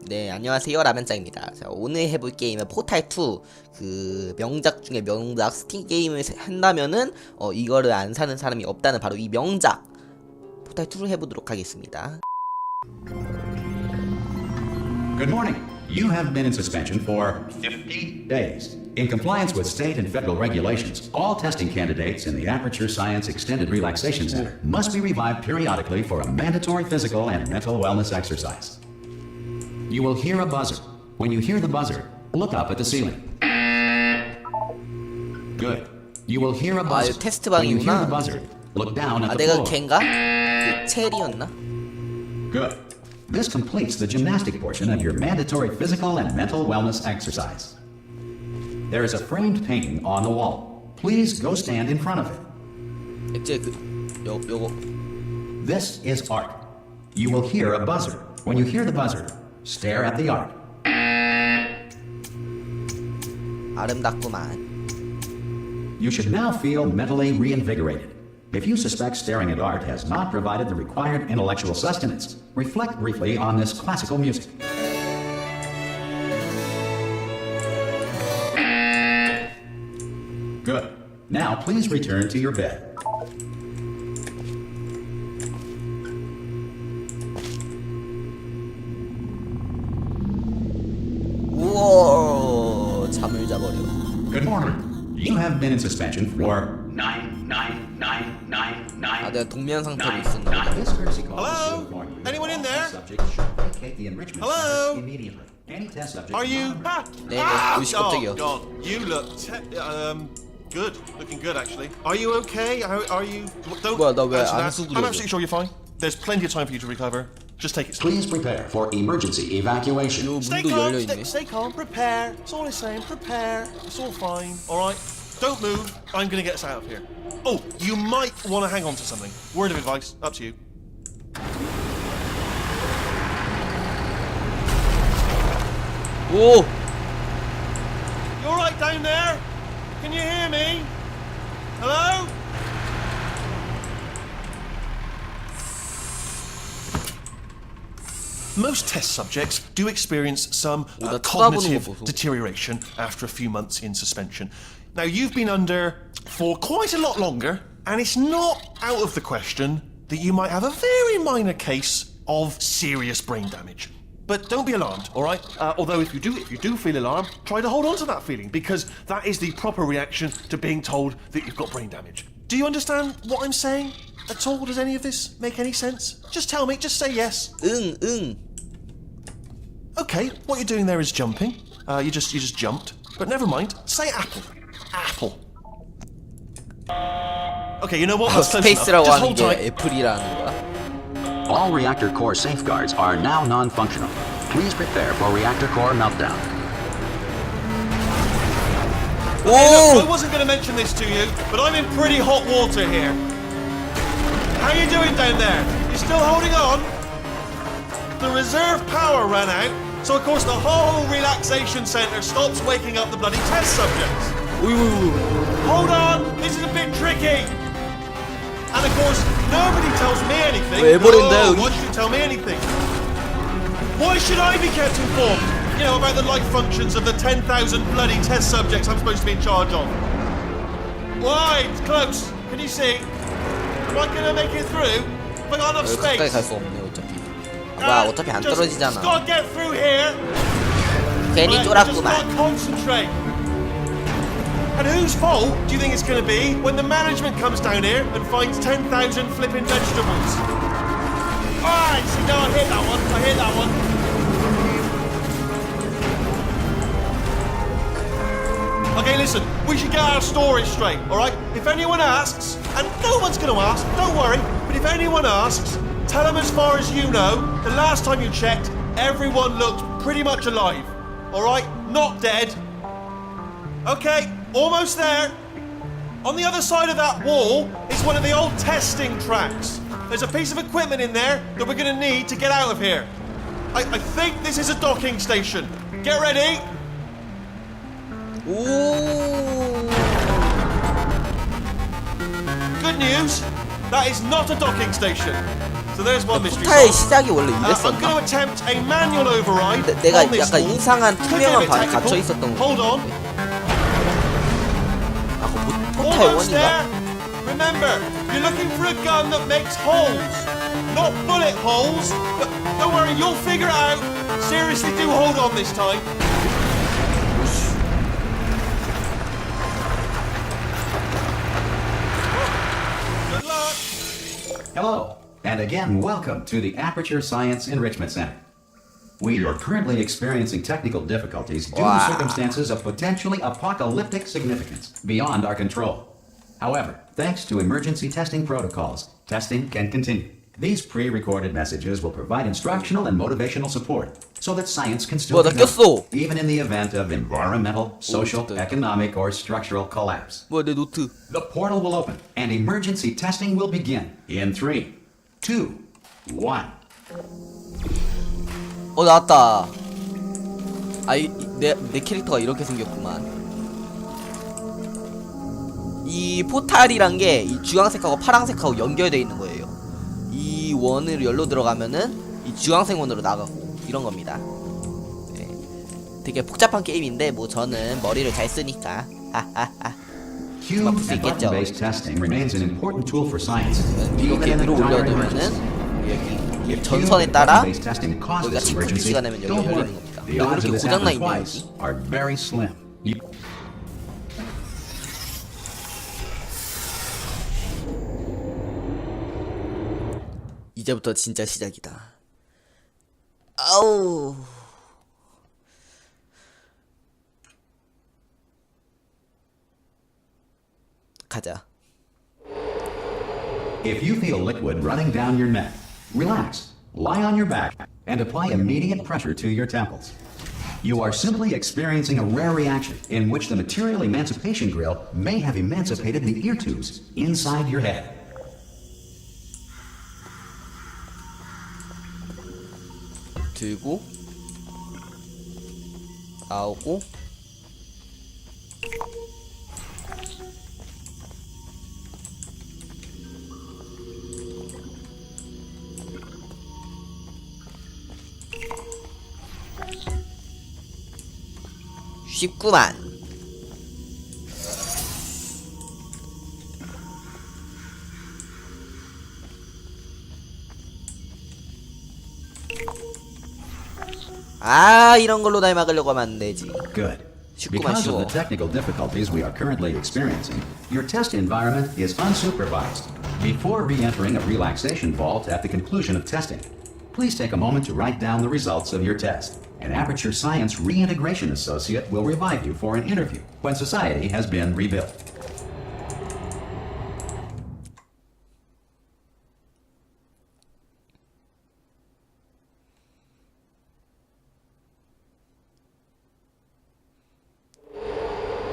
네, 안녕하세요. 라면짱입니다. 자, 오늘 해볼 게임은 포탈2 그 명작 중에 명작 스팀 게임을 한다면은 이거를 안 사는 사람이 없다는 바로 이 명작 포탈2를 해보도록 하겠습니다. Good morning. You have been in suspension for 50 days. In compliance with state and federal regulations, all testing candidates in the Aperture Science Extended Relaxation Center must be revived periodically for a mandatory physical and mental wellness exercise. You will hear a buzzer. When you hear the buzzer, look up at the ceiling. Good. You will hear a buzzer. 이거 테스트 When you hear the 방이구나. buzzer, look down at the 내가 floor. 걘가? 그 체리였나? Good. This completes the gymnastic portion of your mandatory physical and mental wellness exercise. There is a framed painting on the wall. Please go stand in front of it. 이제 요거 This is art. You will hear a buzzer. When you hear the buzzer, stare at the art. 아름답구만. You should now feel mentally reinvigorated. If you suspect staring at art has not provided the required intellectual sustenance, reflect briefly on this classical music. Good. Now please return to your bed. 우와, 잠을 자버려. Good morning. You have been in suspension for 9. 아, 내가 동면 상태로 있었나 보다. This courtesy call is to Hello? inform you that Anyone in all there? test subjects should vacate the enrichment Hello? center immediately. Any test subject Are you? 네, 의식 Oh 갑자기요. God, you look good. Looking good actually. Are you okay? Are you? Don't. 뭐야, 나왜 answer 안 that. 수그려져? I'm absolutely sure you're fine. There's plenty of time for you to recover. Just take it slow. Please prepare for emergency evacuation. 요 Stay 문도 calm. 열려있네. Stay calm. Prepare. That's all I'm saying. Prepare. It's all fine. All right. Don't move. I'm gonna get us out of here. Oh, you might want to hang on to something. Word of advice. Up to you. 오! You all right down there? Can you hear me? Hello? Most test subjects do experience some 나 쳐다보는 거 cognitive 보소. deterioration after a few months in suspension. Now, you've been under for quite a lot longer, and it's not out of the question that you might have a very minor case of serious brain damage. But don't be alarmed, all right? Although if you do feel alarmed, try to hold on to that feeling, because that is the proper reaction to being told that you've got brain damage. Do you understand what I'm saying at all? Does any of this make any sense? Just tell me, just say yes. 응. Okay, what you're doing there is jumping. You just jumped. But never mind. Say apple. Apple. Okay, you know what? That's close enough. 스페이스라고 Just 하는 hold tight. 게 애플이라는 거야. All reactor core safeguards are now non-functional. Please prepare for reactor core meltdown. Hey, look, I 오! wasn't going to mention this to you, but I'm in pretty hot water here. How you doing down there? You still holding on? The reserve power ran out, so of course the whole relaxation centre stops waking up the bloody test subjects. 우유. Hold on, this is a bit tricky. And of course, nobody tells me anything. 왜 버린다, 여기? Why should you tell me anything? Why should I be kept informed? You know, about the life functions of the 10,000 bloody test subjects I'm supposed to be in charge of. Why? It's close. Can you see? Am I gonna make it through? Have I got enough 여기 가까이 space? 갈 수 없네 어차피. 뭐야, 어차피 안 Just 떨어지잖아. gotta get through here. 괜히 Right, just gotta 쫄았구만. concentrate. And whose fault do you think it's going to be when the management comes down here and finds 10,000 flipping vegetables? Alright, see, no, I hit that one. I hit that one. Okay, listen, we should get our story straight, alright? If anyone asks, and no one's going to ask, don't worry, but if anyone asks, tell them as far as you know, the last time you checked, everyone looked pretty much alive. Alright? Not dead. Okay, almost there. On the other side of that wall is one of the old testing tracks. There's a piece of equipment in there that we're going to need to get out of here. I think this is a docking station. Get ready. 오! Good news. That is not a docking station. So there's one mystery 포탈의 solved. 시작이 원래 I'm going to 이랬었나? attempt a manual override. 내가 on this 약간 wall. 이상한 Could get a 투명한 bit 방에 technical. 갇혀 있었던 거 Hold on. 아, 그거 포탈 Almost 원인가? there. Remember, you're looking for a gun that makes holes, not bullet holes. But don't worry, you'll figure it out. Seriously, do hold on this time. Good luck. Hello, and again, welcome to the Aperture Science Enrichment Center. We are currently experiencing technical difficulties due Wow. to circumstances of potentially apocalyptic significance beyond our control. However, thanks to emergency testing protocols, testing can continue. These pre-recorded messages will provide instructional and motivational support so that science can still 나 be done, 꼈어. even in the event of environmental, social, 진짜. economic, or structural collapse. 뭐야 내 노트. The portal will open and emergency testing will begin in 3, 2, 1. 나왔다. 내 캐릭터가 이렇게 생겼구만. 이 포탈이란 게 이 주황색하고 파랑색하고 연결되어 있는 거예요. 이 원을 열로 들어가면은 이 주황색 원으로 나가고 이런 겁니다. 네. 되게 복잡한 게임인데 뭐 저는 머리를 잘 쓰니까 하하하. Cube and button-based testing remains an important tool for science. 이렇게 Even in 위로 a dire 올려두면은 emergency. 여기 If 전선에 cube and 따라 button-based testing 여기가 causes 체크 emergency, 표시가 되면 여기가 don't 열리는 worry. 겁니다. The 근데 odds 그렇게 of this 고장나 happening 있네 twice 여기. are very slim. 이제부터 진짜 시작이다. 아우. 가자. If you feel liquid running down your neck, relax, lie on your back, and apply immediate pressure to your temples. You are simply experiencing a rare reaction in which the material emancipation grill may have emancipated the ear tubes inside your head. 들고 나오고 쉽구만. 이런 걸로 날 막으려고 하면 안 되지. Good. 쉽구만 Because of 쉬워. the technical difficulties we are currently experiencing, your test environment is unsupervised. Before re-entering a relaxation vault at the conclusion of testing, please take a moment to write down the results of your test. An Aperture Science Reintegration Associate will revive you for an interview when society has been rebuilt.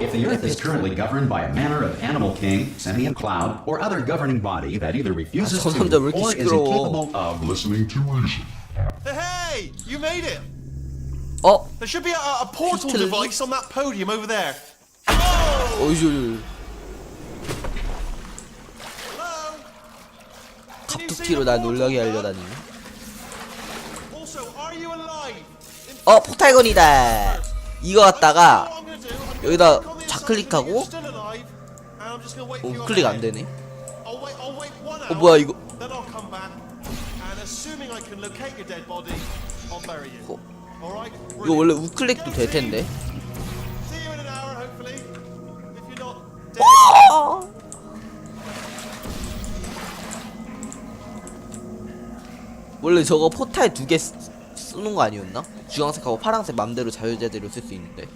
If the Earth is currently governed by a manner of animal king, sentient cloud, or other governing body that either refuses to 저놈들 왜 이렇게 or is 시끄러워. incapable of listening to reason. Hey, you made it. 어? There should be a portal Shooter. device on that podium over there. 어이구. Hello? Can you see 갑툭튀로 the 날 portal 놀라게 there? 하려다니. Also, are you alive? 포탈건이다. 이거 갖다가 What I'm gonna do, I'm gonna 여기다 click on the 좌클릭하고 inside, you're still alive, and I'm just gonna wait for you on 클릭 the 안 head. 되네. I'll wait 1 hour. 뭐야 이거? Then I'll come back, and assuming I can locate your dead body, I'll bury you. 어. All right? 이거 원래 우클릭도 될 텐데. See you in an hour, hopefully. If you're not dead. 원래 저거 포탈 2개 쓰는 거 아니었나? 주황색하고 파란색 맘대로 자유자재로 쓸 수 있는데.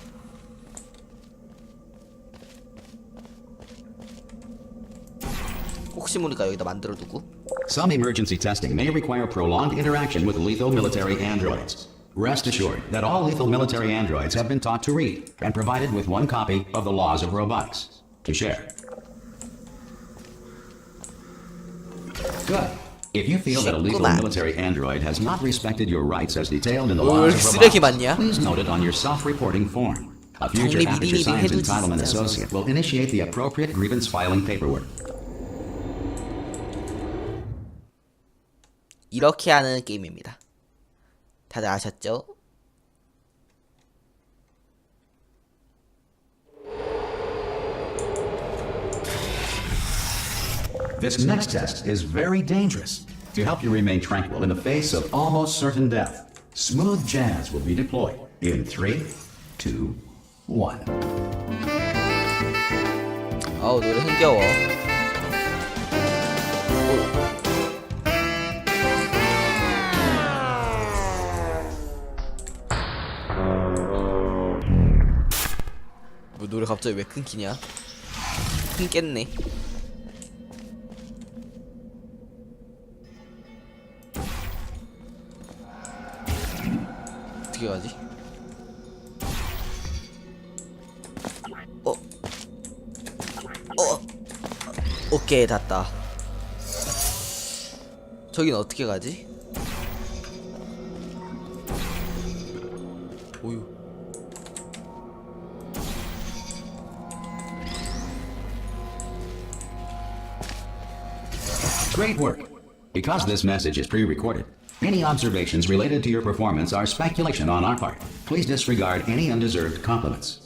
혹시 모르니까 여기다 만들어 두고. Some emergency testing may require prolonged interaction with lethal military androids. Rest assured that all lethal military androids have been taught to read and provided with one copy of the laws of robotics to share. Good. If you feel that a lethal 쉽구만. military android has not respected your rights as detailed in the 왜 laws 이렇게 of 쓰레기 robotics, 많냐? please note it on your self-reporting form. A future 정리 Aperture 미리미리 Science 해두지, Entitlement 진짜. Associate will initiate the appropriate grievance filing paperwork. 이렇게 하는 게임입니다. 다들 아셨죠? This next test is very dangerous. To help you remain tranquil in the face of almost certain death, smooth jazz will be deployed in 3, 2, 1. 아우 노래 흥겨워. 뭐 노래 갑자기 왜 끊기냐? 끊겠네. 어떻게 가지? 오케이 닿다. 저긴 어떻게 가지? 오유. Great work. Because this message is pre-recorded, any observations related to your performance are speculation on our part. Please disregard any undeserved compliments.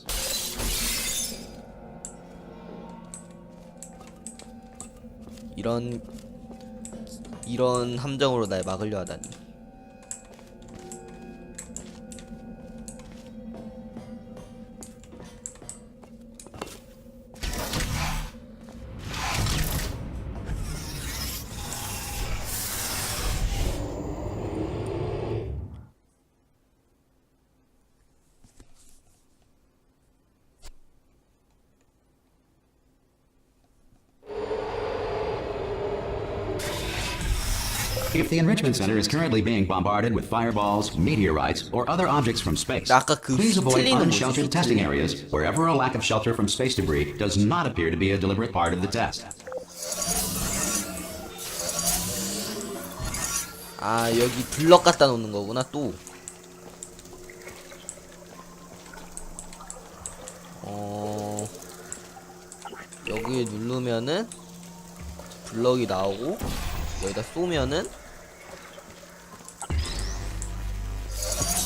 이런 함정으로 날 막으려 하다니. If the enrichment center is currently being bombarded with fireballs, meteorites, or other objects from space, 아까 그 please avoid 휘틀리는 unsheltered 뭐지? testing areas wherever a lack of shelter from space debris does not appear to be a deliberate part of the test. 아 여기 블럭 갖다 놓는 거구나 또. 여기 누르면은 블럭이 나오고 여기다 쏘면은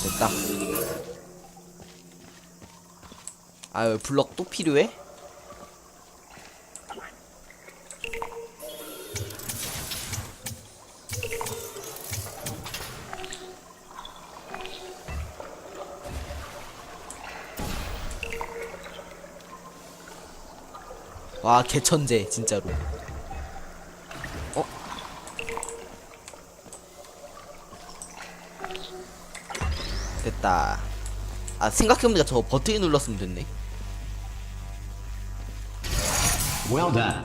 됐다. 아 여기 블럭 또 필요해? 와 개천재 진짜로. 됐다. 아 생각해보니까 저거 버튼이 눌렀으면 됐네. Well done.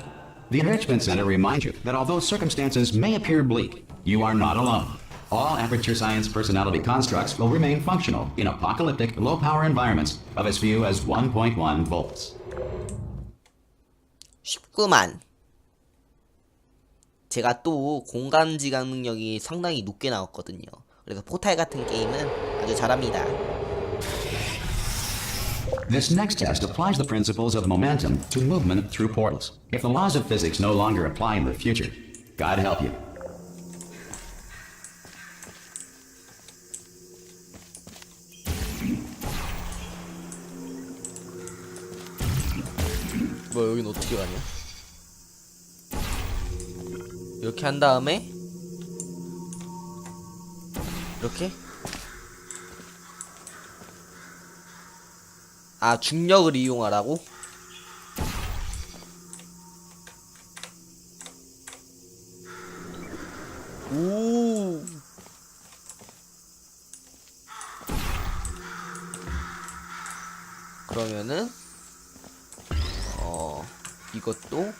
The enrichment center reminds you that although circumstances may appear bleak, you are not alone. All Aperture Science personality constructs will remain functional in apocalyptic, low-power environments of as few as 1.1 volts. 쉽구만. 제가 또 공간지각 능력이 상당히 높게 나왔거든요. 그래서 포탈 같은 게임은 아주 잘합니다. This next test applies the principles of momentum to movement through portals. If the laws of physics no longer apply in the future, God help you. 뭐 여긴 어떻게 가냐? 이렇게 한 다음에 이렇게? 아 중력을 이용하라고? 오. 그러면은 이것도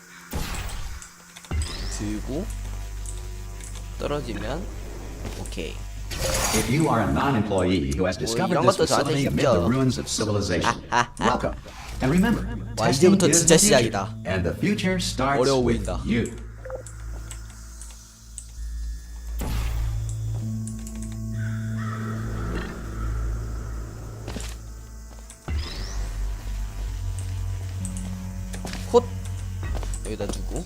들고 떨어지면 오케이. If you are a non-employee who has discovered 이런 this 것도 저한테 facility amid the 쉽죠. ruins of civilization, welcome. And remember, 와, testing 이제부터 is 진짜 the future, 시작이다. and the future starts 어려워 with 보인다. you. 콧 여기다 두고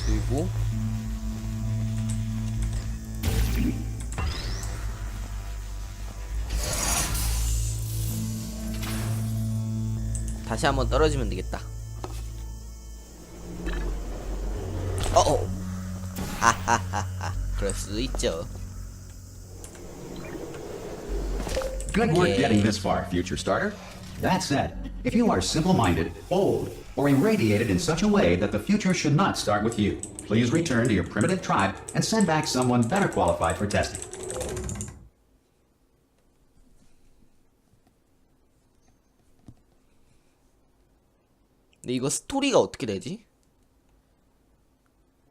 그리고 다시 한번 떨어지면 되겠다. 하하하하. 그럴 수도 있죠. Good work getting this far, future starter. That said, if you are simple-minded, old, or irradiated in such a way that the future should not start with you, please return to your primitive tribe and send back someone better qualified for testing. 근데 이거 스토리가 어떻게 되지?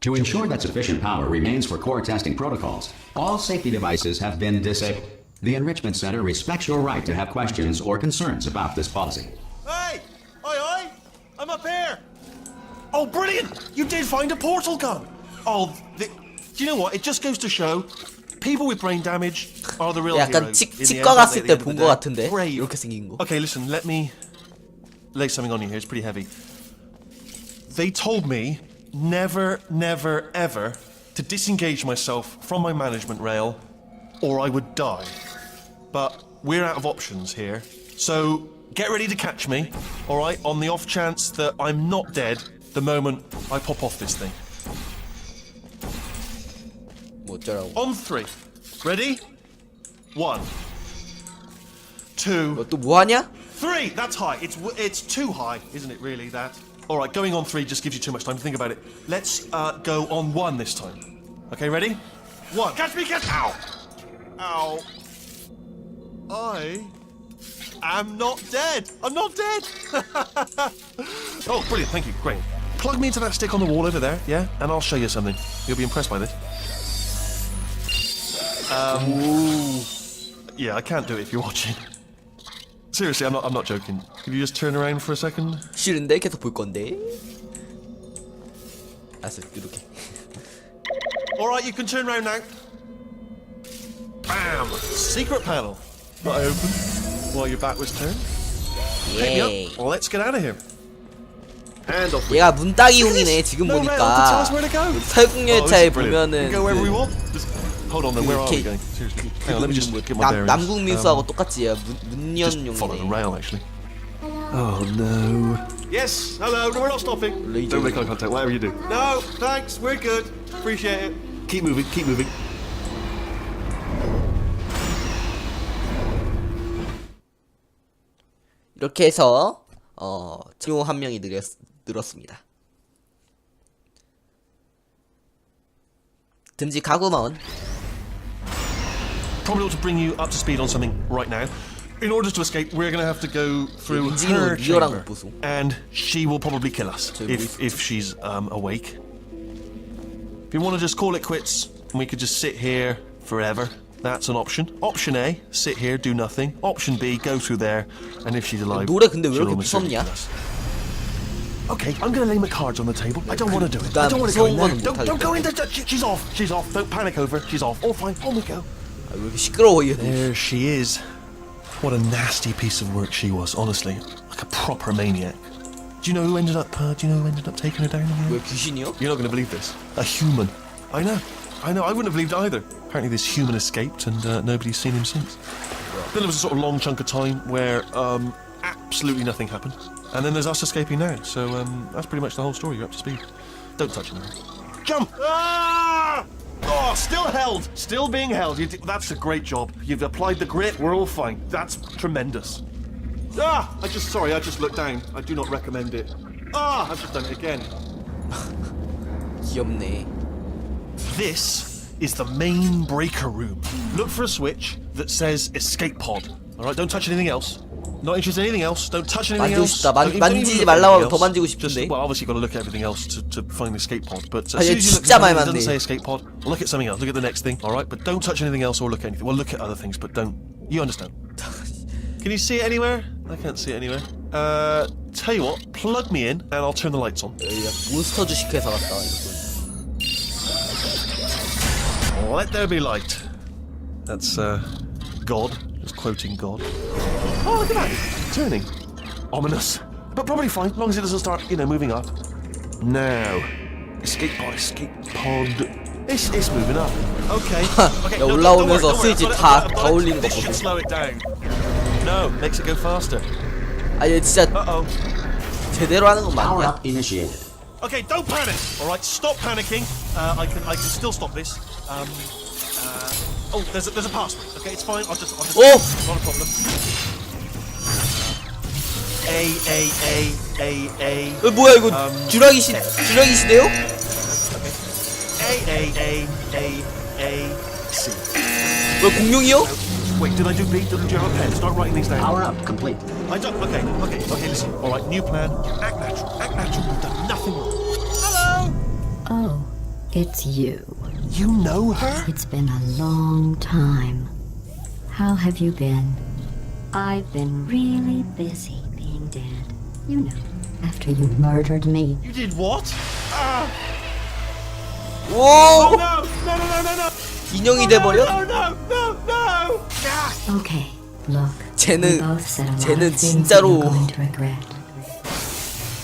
To ensure that sufficient power remains for core testing protocols, all safety devices have been disabled. The Enrichment Center respects your right to have questions or concerns about this policy. Hey! Oi! I'm up here! Oh, brilliant! You did find a portal gun! Oh, do you know what? It just goes to show people with brain damage are the real 약간 heroes. 치과 갔을 때 본 거 같은데 이렇게 생긴 거. Okay, listen, let me lay something on you here. It's pretty heavy. They told me never, never, ever to disengage myself from my management rail or I would die. But we're out of options here. So get ready to catch me, alright, on the off chance that I'm not dead the moment I pop off this thing. 뭐 어쩌라고. On three. Ready? 1, 2, 너 또 뭐 하냐? 3. That's high. It's too high, isn't it? Really? That. All right. Going on 3 just gives you too much time to think about it. Let's go on 1 this time. Okay. Ready? 1. Catch me! Catch! Ow! Ow! I am not dead. I'm not dead. Oh, brilliant! Thank you. Great. Plug me into that stick on the wall over there, yeah, and I'll show you something. You'll be impressed by this. Yeah, I can't do it if you're watching. Seriously, I'm not joking. Could you just turn around for a second? 싫은데 계속 볼 건데. 알았어, 이렇게. All right, you can turn around now. Bam! Secret panel. That I opened while your back was turned. Pick me 예. up. Well, let's get out of here. Hand off. 얘가 문따기용이네 지금 No rail to tell us 보니까. where to go. 설국열차에 Oh, this is brilliant. 보면은 We go wherever we 그 want. Just hold on then. Where are we 이렇게 going? Seriously. Hang on, let me just get my bearings. 남국 민수하고 똑같지. Just follow the 문연용이네. rail, actually. Oh no. Yes. Hello. No, we're not stopping. Don't make eye contact. Whatever you do. No, thanks. We're good. Appreciate it. Keep moving. Keep moving. 이렇게 해서 친구 한 명이 늘었습니다. 듬직하구먼. Probably ought to bring you up to speed on something right now. In order to escape, we're going to have to go through her chamber, and she will probably kill us if she's awake. If you want to just call it quits, and we could just sit here forever, that's an option. Option A, sit here, do nothing. Option B, go through there, and if she's alive, 노래 근데 왜 she'll 이렇게 almost certainly 무섭냐? kill us. Okay, I'm going to lay my cards on the table. I don't want to do it. 난 I don't want to go in 무서운 there. 거는 Don't go in 못하겠다. there. She's off. She's off. Don't panic over. She's off. All fine. On we go. 아, 왜 이렇게 시끄러워 얘. There she is. What a nasty piece of work she was, honestly. Like a proper maniac. Do you know who ended up taking her down in the 왜 end? 귀신이요? You're not going to believe this. A human. I know. I wouldn't have believed it either. Apparently this human escaped and nobody's seen him since. Then there was a sort of long chunk of time where absolutely nothing happened. And then there's us escaping now. So that's pretty much the whole story. You're up to speed. Don't touch him. Jump! Ah! Oh, still held. Still being held. That's a great job. You've applied the grit. We're all fine. That's tremendous. Ah! I just looked down. I do not recommend it. Ah! I've just done it again. 귀엽네. This is the main breaker room. Look for a switch that says escape pod. Alright, don't touch anything else. Not interested in anything else. Don't touch anything 만지고 else. 싶다. Don't even 만지지 look at 말라고 하면 anything 더 else. 만지고 Just, 싶은데. well, obviously you've got to look at everything else to find the escape pod. But as 아, soon 얘 as you look 진짜 at 말 something that doesn't 많네. say escape pod, look at something else. Look at the next thing. Alright, but don't touch anything else or look at anything. Well, look at other things, but don't. You understand? Can you see it anywhere? I can't see it anywhere. Tell you what, plug me in and I'll turn the lights on. 몬스터 주식회사 같다. 이거. Let there be light. That's God, just quoting God. Oh, look at that, turning. Ominous. but probably fine, as long as it doesn't start, moving up. Now, escape pod. It's moving up. Okay. Okay. 야, 올라오면서 스위치 다 올리는 거 This should 보세요. slow it down. No, makes it go faster. 아, 얘 진짜 Uh-oh. 제대로 하는 건 Power 맞냐? up initiated. Okay, don't panic. All right, stop panicking. I can still stop this. Oh, there's a password. Okay, it's fine. I'll just. Oh! Not a problem. A. 뭐야 이거 듀라기 시대요? A. C. 뭐 공룡이요? Wait, did I do B? Did you have a pen? Start writing these down. Power up complete. I don't. Okay. Listen. All right, new plan. Act natural. You've done nothing wrong. Hello. Oh, it's you. You know her? It's been a long time. How have you been? I've been really busy being dead. You know, after you murdered me. You did what? 오! Oh no! 인형이 돼버려? No! Okay, look. 쟤는- we both said a lot 쟤는 of things 진짜로- we're going to regret.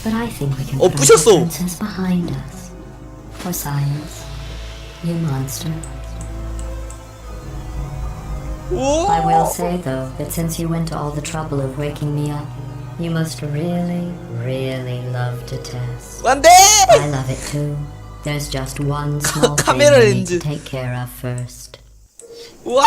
But I think we can 어, put our 부셨어. differences behind us. For science, you monster. 오! I will say, though, that since you went to all the trouble of waking me up, you must really, really love to test. 안돼! I love it too. There's just one small thing 카메라 you need 렌즈. to take care of first. 와!